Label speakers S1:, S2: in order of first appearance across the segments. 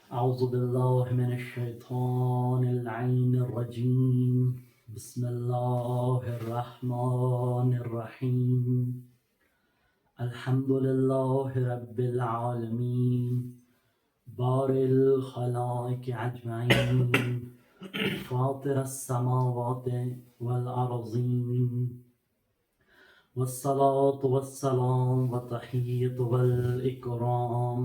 S1: أعوذ بالله من الشيطان اللعين الرجيم بسم الله الرحمن الرحيم الحمد لله رب العالمين بارئ الخلائق أجمعين فاطر السماوات والأرضين والصلاة والسلام والتحية والإكرام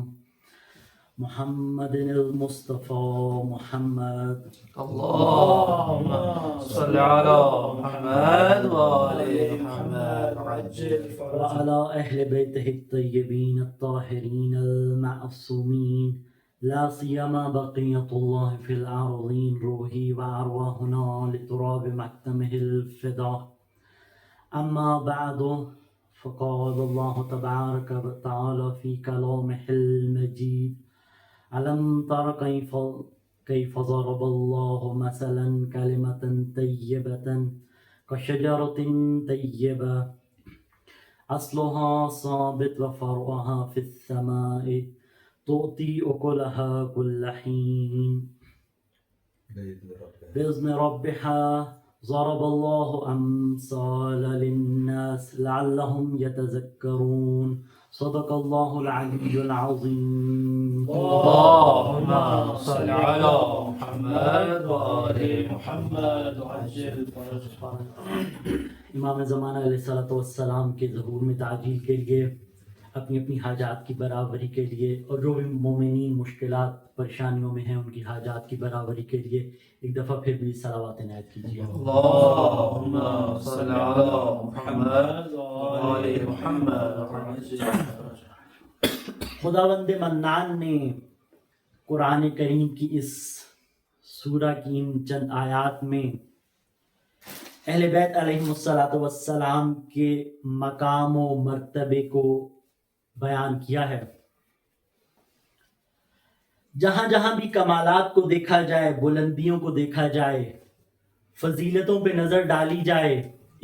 S1: محمد المصطفى محمد
S2: اللهم صل على محمد وآل محمد عجل
S1: وعلى أهل بيته الطيبين الطاهرين المعصومين لا سيما بقية الله في الأرضين روحي وأرواحنا لتراب مكتمه الفداء أما بعد فقال الله تبارك وتعالى في كلامه المجيد ألم تر كيف ضرب الله مثلا كلمة طيبة كشجرة طيبة أصلها ثابت وفرعها في السماء تؤتي أكلها كل حين بإذن ربها ضرب الله أمثال للناس لعلهم يتذكرون صدق الله العلي العظيم.
S2: اللهم صل على محمد وآل محمد وعجل فرجهم.
S1: امام زمانہ علیہ الصلوۃ والسلام کے ظہور میں تعجیل کے لیے اپنی اپنی حاجات کی برابری کے لیے اور جو بھی مومنین مشکلات پریشانیوں میں ہیں ان کی حاجات کی برابری کے لیے ایک دفعہ پھر بھی صلوات عنایت کیجیے.
S2: اللهم صل على محمد وآل محمد وعجل فرجهم.
S1: خداوند منان نے قرآن کریم کی اس سورہ کی ان چند آیات میں اہل بیت علیہم الصلاۃ والسلام کے مقام و مرتبے کو بیان کیا ہے. جہاں جہاں بھی کمالات کو دیکھا جائے، بلندیوں کو دیکھا جائے، فضیلتوں پہ نظر ڈالی جائے،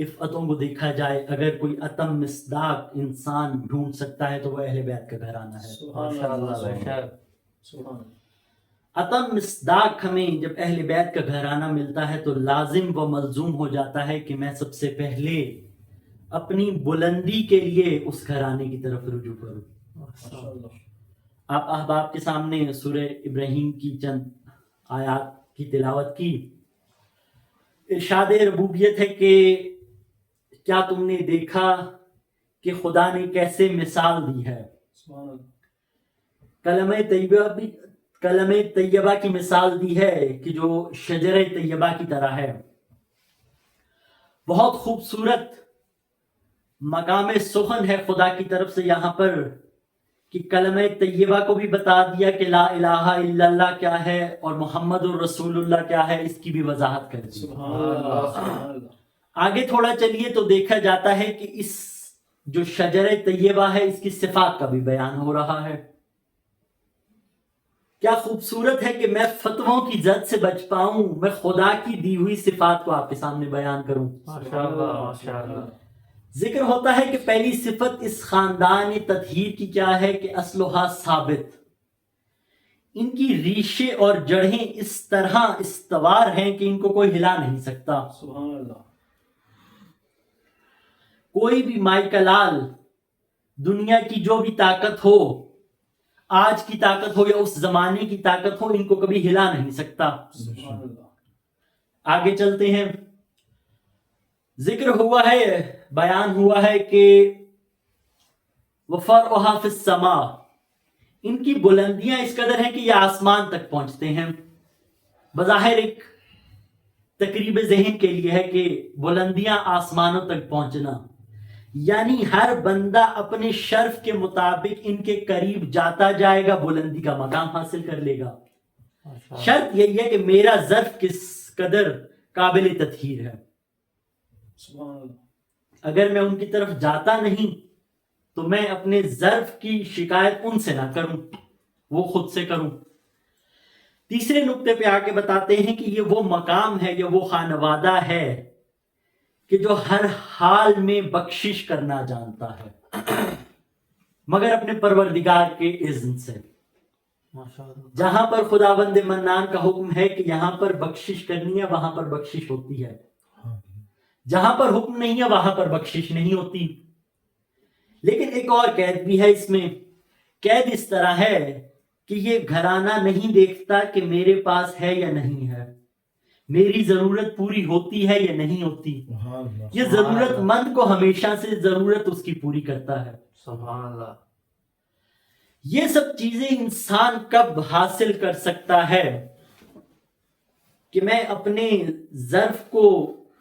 S1: عفتوں کو دیکھا جائے، اگر کوئی اتم مصداق انسان ڈھونڈ سکتا ہے تو وہ اہل بیت کا گھرانہ ہے. اتم مصداق ہمیں جب اہل بیت کا گھرانہ ملتا ہے تو لازم و ملزوم ہو جاتا ہے کہ میں سب سے پہلے اپنی بلندی کے لیے اس گھرانے کی طرف رجوع کروں. آپ احباب کے سامنے سورہ ابراہیم کی چند آیات کی تلاوت کی. ارشاد ربوبیت ہے کہ کیا تم نے دیکھا کہ خدا نے کیسے مثال دی ہے. کلمہ طیبہ کی مثال دی ہے کہ جو شجر طیبہ کی طرح ہے. بہت خوبصورت مقام سخن ہے خدا کی طرف سے یہاں پر کہ کلمہ طیبہ کو بھی بتا دیا کہ لا الہ الا اللہ کیا ہے اور محمد الرسول اللہ کیا ہے، اس کی بھی وضاحت کر دی. آگے تھوڑا چلیے تو دیکھا جاتا ہے کہ اس جو شجر طیبہ ہے اس کی صفات کا بھی بیان ہو رہا ہے. کیا خوبصورت ہے کہ میں فتووں کی زد سے بچ پاؤں، میں خدا کی دی ہوئی صفات کو آپ کے سامنے بیان کروں. ذکر ہوتا ہے کہ پہلی صفت اس خاندان تطہیر کی کیا ہے کہ اصلھا ثابت، ان کی ریشے اور جڑیں اس طرح استوار ہیں کہ ان کو کوئی ہلا نہیں سکتا.
S2: سبحان اللہ.
S1: کوئی بھی مائی کلال دنیا کی جو بھی طاقت ہو، آج کی طاقت ہو یا اس زمانے کی طاقت ہو، ان کو کبھی ہلا نہیں سکتا.
S2: سبحان اللہ.
S1: آگے چلتے ہیں. ذکر ہوا ہے، بیان ہوا ہے کہ وفرعها فی السماء، ان کی بلندیاں اس قدر ہیں کہ یہ آسمان تک پہنچتے ہیں. بظاہر ایک تقریب ذہن کے لیے ہے کہ بلندیاں آسمانوں تک پہنچنا یعنی ہر بندہ اپنے شرف کے مطابق ان کے قریب جاتا جائے گا، بلندی کا مقام حاصل کر لے گا. شرط یہی ہے کہ میرا ظرف کس قدر قابل تطہیر ہے. اگر میں ان کی طرف جاتا نہیں تو میں اپنے ظرف کی شکایت ان سے نہ کروں، وہ خود سے کروں. تیسرے نقطے پہ آ کے بتاتے ہیں کہ یہ وہ مقام ہے یا وہ خانوادہ ہے کہ جو ہر حال میں بخشش کرنا جانتا ہے. मगर अपने परवरदिगार के इज़्न से।
S2: माशाअल्लाह।
S1: जहां पर खुदावंद मन्नान का हुक्म है कि यहाँ पर बख्शिश करनी है, वहां पर बख्शिश होती है। जहां पर हुक्म नहीं है वहां पर बख्शिश नहीं होती। लेकिन एक और कैद भी है इसमें। कैद इस तरह है कि ये घराना नहीं देखता कि मेरे पास है या नहीं है, मेरी जरूरत पूरी होती है या नहीं होती। ये जरूरतमंद को हमेशा से जरूरत उसकी पूरी करता है।
S2: सुभान अल्लाह।
S1: ये सब चीजें इंसान कब हासिल कर सकता है कि मैं अपने ज़र्फ को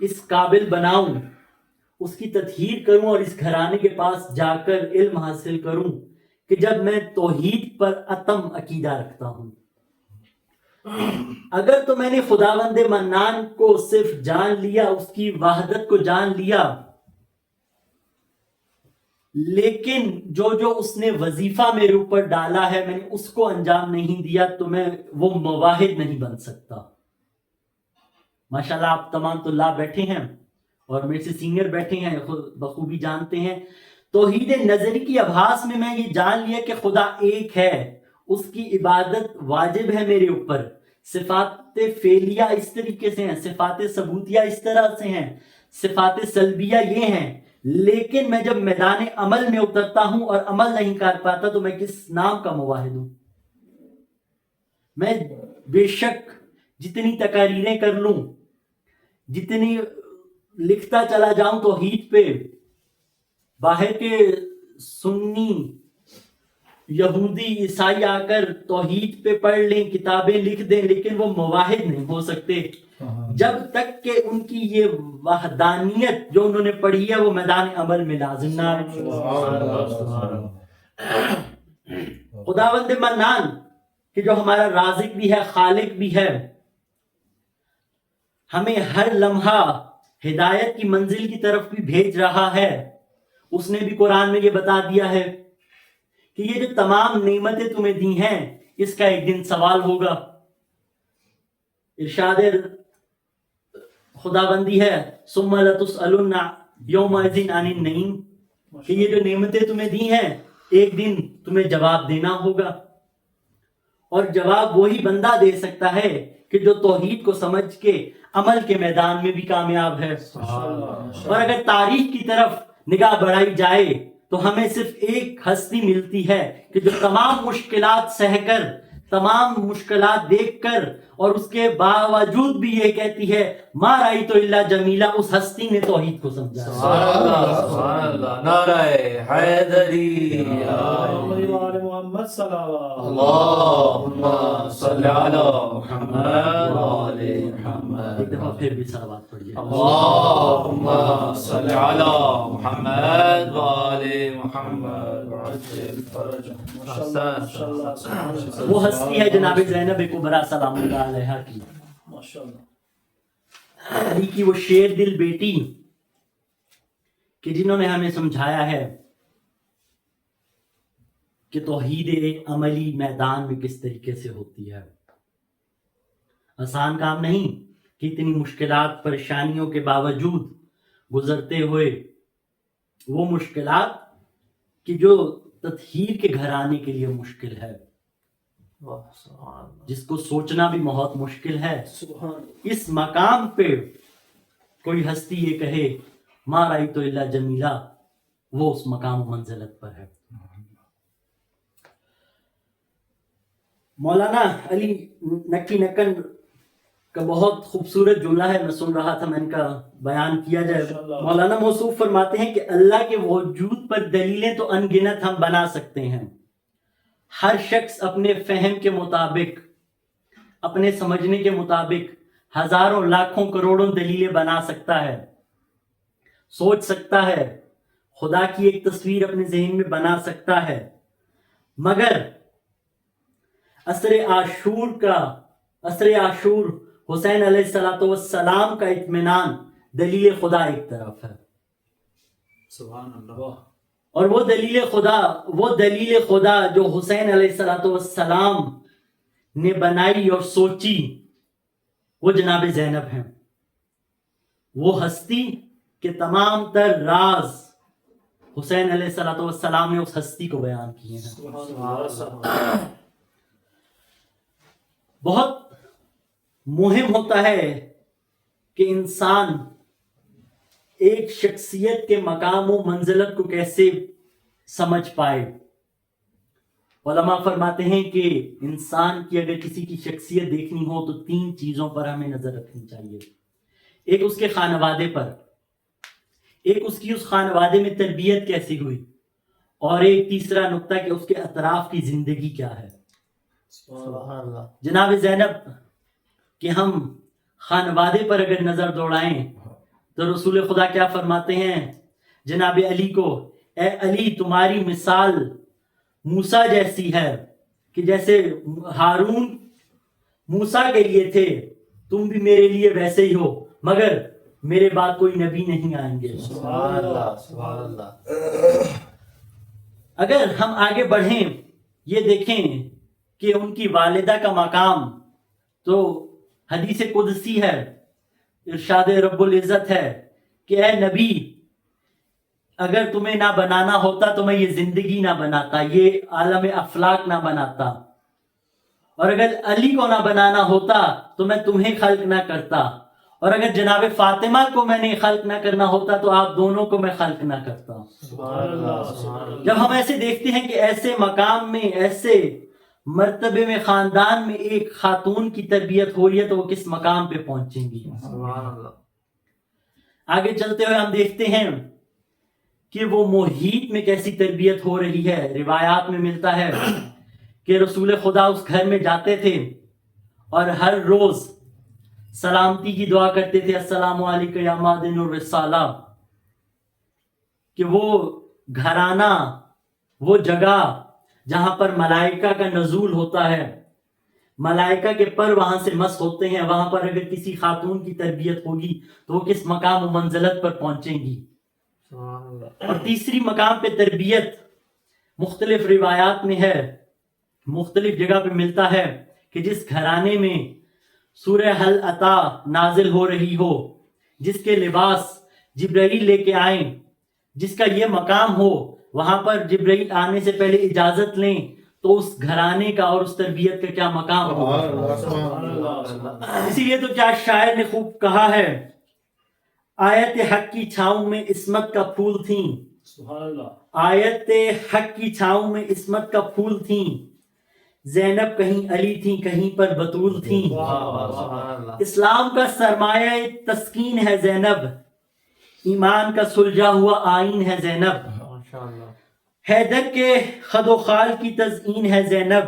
S1: इस काबिल बनाऊं, उसकी तत्हीर करूं और इस घराने के पास जाकर इल्म हासिल करूं कि जब मैं तौहीद पर अतम अकीदा रखता हूं। अगर तो मैंने खुदावंद मन्नान को सिर्फ जान लिया, उसकी वहदत को जान लिया, लेकिन जो जो उसने वजीफा मेरे ऊपर डाला है मैंने उसको अंजाम नहीं दिया, तो मैं वो मुवाहिद नहीं बन सकता। माशाल्लाह आप तमाम तुल्लाब बैठे हैं और मेरे से सीनियर बैठे हैं, बखूबी जानते हैं। तौहीद नजरी की आभास में मैं ये जान लिया कि खुदा एक है, उसकी इबादत वाजिब है मेरे ऊपर। सिफात फेलिया इस तरीके से हैं, सिफात सबूतिया इस तरह से हैं, सिफात सल्बिया ये हैं। लेकिन मैं जब मैदान अमल में उतरता हूं और अमल नहीं कर पाता तो मैं किस नाम का मुवाहिद हूं। मैं बेशक जितनी तकारीरें कर लूं, जितनी लिखता चला जाऊं तौहीद पे, बाहर के सुन्नी यहूदी ईसाई आकर तौहीद पे पढ़ लें, किताबें लिख दें, लेकिन वो मुवाहिद नहीं हो सकते जब तक कि उनकी ये वहदानियत जो उन्होंने पढ़ी है वो मैदान अमल में लाजिम ना आए। खुदावंद मन्नान कि जो हमारा राज़िक भी है, खालिक भी है, हमें हर लम्हा हिदायत की मंजिल की तरफ भी भेज रहा है। उसने भी कुरान में ये बता दिया है कि ये जो तमाम नेमतें तुम्हें दी हैं इसका एक दिन सवाल होगा। इरशाद खुदाबंदी है सुम्मा लतुसअलुन्ना यौमइज़िन अनिन नईम, कि ये जो नेमतें तुम्हें दी हैं एक दिन तुम्हें जवाब देना होगा। और जवाब वही बंदा दे सकता है कि जो तौहीद को समझ के अमल के मैदान में भी कामयाब है। और अगर तारीख की तरफ निगाह बढ़ाई जाए तो हमें सिर्फ एक हस्ती मिलती है कि जो तमाम मुश्किलात सहकर, तमाम मुश्किलात देखकर और उसके बावजूद भी ये कहती है मा राई तो इल्ला जमीला, उस हस्ती ने तौहीद को समझा।
S2: सुभान अल्लाह। नाराए हैदरी मोहम्मद अल्लाहुम्मा सल्ली अला मुहम्मद व आले मुहम्मद।
S1: एक दफा फिर भी सलावत पढ़िए।
S2: अल्लाहुम्मा सल्ली अला मुहम्मद व आले मुहम्मद व अज्जिल फरजहum। माशाअल्लाह।
S1: वो हस्ती है जनाब ज़ैनब कुबरा सलामुल्लाह अलैहा की,
S2: माशाअल्लाह।
S1: अली की वो शेर दिल बेटी कि जिन्होंने हमें समझाया है कि तौहीद अमली मैदान में किस तरीके से होती है। आसान काम नहीं कि इतनी मुश्किलात परेशानियों के बावजूद गुजरते हुए वो मुश्किलात कि जो तत्हीर के घराने के लिए मुश्किल है, जिसको सोचना भी बहुत मुश्किल है, इस मकाम पे कोई हस्ती ये कहे मा राई तो इल्ला जमीला, वो उस मकाम मंजिलत पर है। मौलाना अली नक्की नक्कन का बहुत खूबसूरत जुमला है, मैं सुन रहा था, मैं इनका बयान किया जाए। मौलाना मौसूफ फरमाते हैं कि अल्लाह के वजूद पर दलीलें तो अनगिनत हम बना सकते हैं। हर शख्स अपने फहम के मुताबिक, अपने समझने के मुताबिक हजारों लाखों करोड़ों दलीलें बना सकता है, सोच सकता है, खुदा की एक तस्वीर अपने ज़हन में बना सकता है। मगर असरे आशूर हुसैन अलैहिस्सलाम का इत्मीनान दलील खुदा एक तरफ है।
S2: सुभान अल्लाह।
S1: और वो दलील खुदा जो हुसैन अलैहिस्सलाम ने बनाई और सोची वो जनाब ज़ैनब हैं। वो हस्ती के तमाम तर राज हुसैन अलैहिस्सलाम ने उस हस्ती को बयान किए हैं। बहुत मुहिम होता है कि इंसान एक शख्सियत के मकाम व मंजिलत को कैसे समझ पाए। उलमा फरमाते हैं कि इंसान की अगर किसी की शख्सियत देखनी हो तो 3 चीजों पर हमें नजर रखनी चाहिए। एक उसके खानवादे पर, एक उसकी उस खानवादे में तरबियत कैसी हुई, और एक तीसरा नुक्ता कि उसके अतराफ की जिंदगी क्या है। जनाब ज़ैनब कि हम खानवादे पर अगर नजर दौड़ाएं तो रसूल खुदा क्या फरमाते हैं जनाब अली को, ए अली तुम्हारी मिसाल मूसा जैसी है कि जैसे हारून मूसा के लिए थे तुम भी मेरे लिए वैसे ही हो, मगर मेरे बाद कोई नबी नहीं आएंगे। अगर हम आगे बढ़ें ये देखें कि उनकी वालिदा का मकाम तो हदीस कुदसी है, इरशाद रब्बुल इज़्ज़त है कि ए नबी अगर तुम्हें ना बनाना होता तो मैं ये जिंदगी ना बनाता, ये आलम अफलाक ना बनाता, और अगर अली को ना बनाना होता तो मैं तुम्हें खल्क ना करता, और अगर जनाब फातिमा को मैंने खल्क ना करना होता तो आप दोनों को मैं खल्क ना करता। जब हम ऐसे देखते हैं कि ऐसे मकाम में, ऐसे मर्तबे में, खानदान में एक खातून की तरबियत हो रही है तो वो किस मकाम पे पहुंचेंगी। आगे चलते हुए हम देखते हैं कि वो मुहीत में कैसी तरबियत हो रही है। रिवायात में मिलता है कि रसूल खुदा उस घर में जाते थे और हर रोज सलामती की दुआ करते थे, अस्सलामु अलैका या मादिनुर रिसाला, कि वो घराना, वो जगह जहां पर मलाइका का नजूल होता है, मलाइका के पर वहां से मस्त होते हैं, वहां पर अगर किसी खातून की तरबियत होगी तो वो किस मकाम व मंजिलत पर पहुंचेंगी। और तीसरी मकाम पे तरबियत मुख्तलिफ रिवायात में है, मुख्तलिफ जगह पे मिलता है कि जिस घराने में सूरह हल अता नाजिल हो रही हो, जिसके लिबास जिब्राइल लेके आए, जिसका ये मकाम हो, वहां पर जिब्राइल आने से पहले इजाजत लें तो उस घराने का और उस तरबियत का क्या मकाम हो। इसीलिए तो क्या शायर ने खूब कहा है, आयत हक की छाँव में इस्मत का फूल थी, आयत हक की छाँव में इस्मत का फूल थी, ज़ैनब कहीं अली थी कहीं पर बतूल थी। इस्लाम का सरमाया तस्कीन है ज़ैनब, ईमान का सुलझा हुआ आईन है ज़ैनब, हैदर के खदोखाल की तज़ईन है ज़ैनब,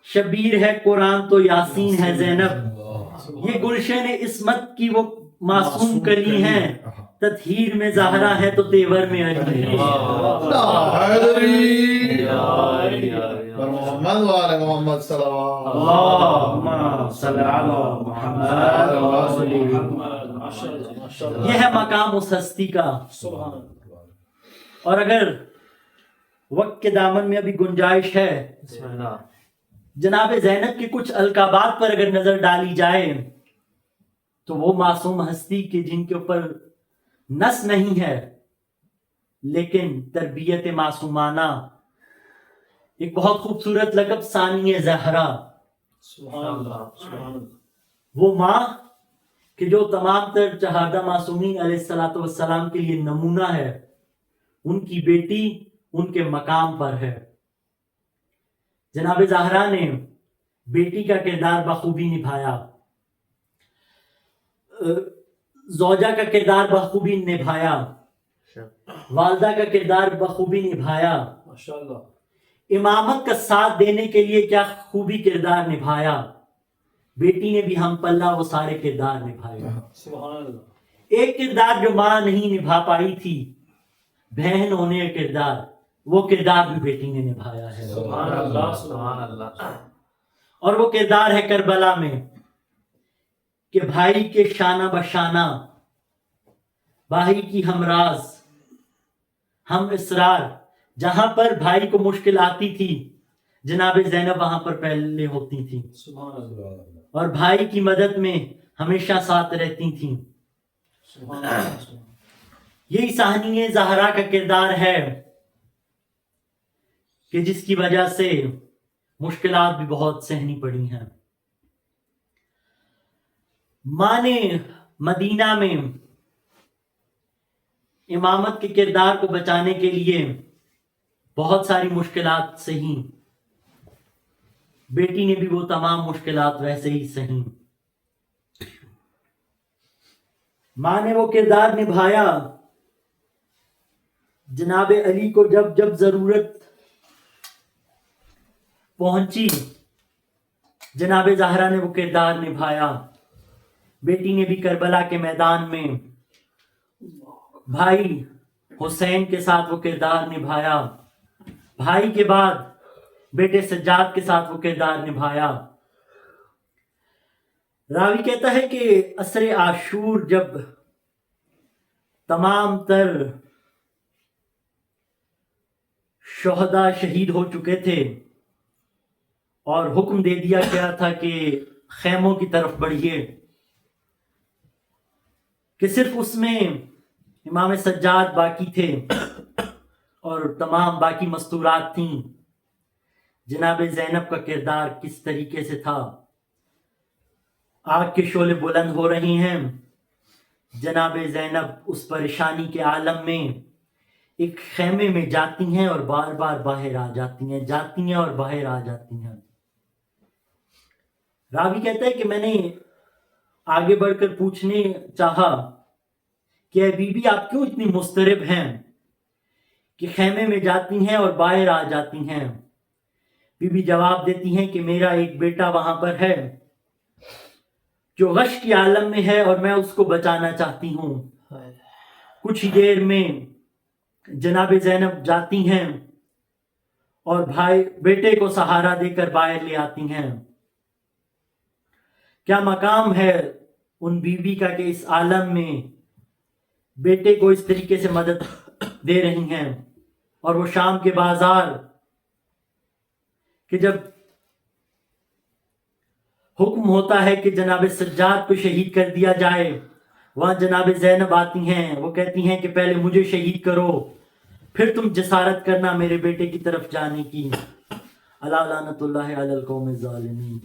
S1: शबीर है कुरान तो यासीन है ज़ैनब, ये गुलशन इस्मत की वो मासूम कली हैं, तत्हीर में ज़हरा है तो तेवर में अली है।
S3: मोहम्मद वाले मोहम्मद
S1: यह है मकाम उस हस्ती का। और अगर वक्त के दामन में अभी गुंजाइश है, जनाब ज़ैनब के कुछ अलकाबात पर अगर नजर डाली जाए तो वो मासूम हस्ती के जिनके ऊपर नस नहीं है लेकिन तरबियत मासूमाना, एक बहुत खूबसूरत लक़ब सानिए ज़हरा, वो माँ कि जो तमाम तर चहादा मासूमीन अलैहिस्सलातु वस्सलाम के लिए नमूना है, उनकी बेटी उनके मकाम पर है। जनाब ज़हरा ने बेटी का किरदार बखूबी निभाया, ज़ौजा का किरदार बखूबी निभाया, वालदा का किरदार बखूबी निभाया, इमामत का साथ देने के लिए क्या खूबी किरदार निभाया। बेटी ने भी हम पल्ला वो सारे किरदार निभाए। एक किरदार जो माँ नहीं निभा पाई थी, बहन होने का किरदार, वो किरदार भी बेटी ने निभाया है। और वो किरदार है करबला में कि भाई के शाना बशाना, भाई की हमराज, हम इसरार, जहां पर भाई को मुश्किल आती थी जनाब ज़ैनब वहां पर पहले होती थी और भाई की मदद में हमेशा साथ रहती थी। यही साहनी ज़हरा का किरदार है कि जिसकी वजह से मुश्किलात भी बहुत सहनी पड़ी हैं। माँ ने मदीना में इमामत के किरदार को बचाने के लिए बहुत सारी मुश्किलात सही, बेटी ने भी वो तमाम मुश्किलात वैसे ही सही। माँ ने वो किरदार निभाया, जनाब अली को जब जब जरूरत पहुंची जनाब ज़हरा ने वो किरदार निभाया। बेटी ने भी करबला के मैदान में भाई हुसैन के साथ वो किरदार निभाया। भाई के बाद बेटे सज्जाद के साथ वो किरदार निभाया। रावी कहता है कि असरे आशूर जब तमाम तर शोहदा शहीद हो चुके थे और हुक्म दे दिया गया था कि खैमों की तरफ बढ़िए, कि सिर्फ उसमें इमाम सज्जाद बाकी थे और तमाम बाकी मस्तूरात थीं। जनाब ज़ैनब का किरदार किस तरीके से था। आग के शोले बुलंद हो रही हैं, जनाब ज़ैनब उस परेशानी के आलम में एक खैमे में जाती हैं और बार बार बाहर आ जाती हैं, जाती हैं और बाहर आ जाती हैं। रावी कहता है कि मैंने आगे बढ़कर पूछने चाहा कि ऐ बीबी आप क्यों इतनी मुस्तरब हैं कि खैमे में जाती हैं और बाहर आ जाती हैं। बीबी जवाब देती हैं कि मेरा एक बेटा वहां पर है जो गश की आलम में है और मैं उसको बचाना चाहती हूँ। कुछ ही देर में जनाब ज़ैनब जाती हैं और भाई बेटे को सहारा देकर बाहर ले आती हैं। क्या मकाम है उन बीवी का कि इस आलम में बेटे को इस तरीके से मदद दे रही हैं। और वो शाम के बाजार कि जब हुक्म होता है कि जनाब सज्जाद को शहीद कर दिया जाए, वहां जनाब ज़ैनब आती हैं। वो कहती हैं कि पहले मुझे शहीद करो, फिर तुम जसारत करना मेरे बेटे की तरफ जाने की। अला लानतुल्लाहि अलल कौमिज़ ज़ालिमीन।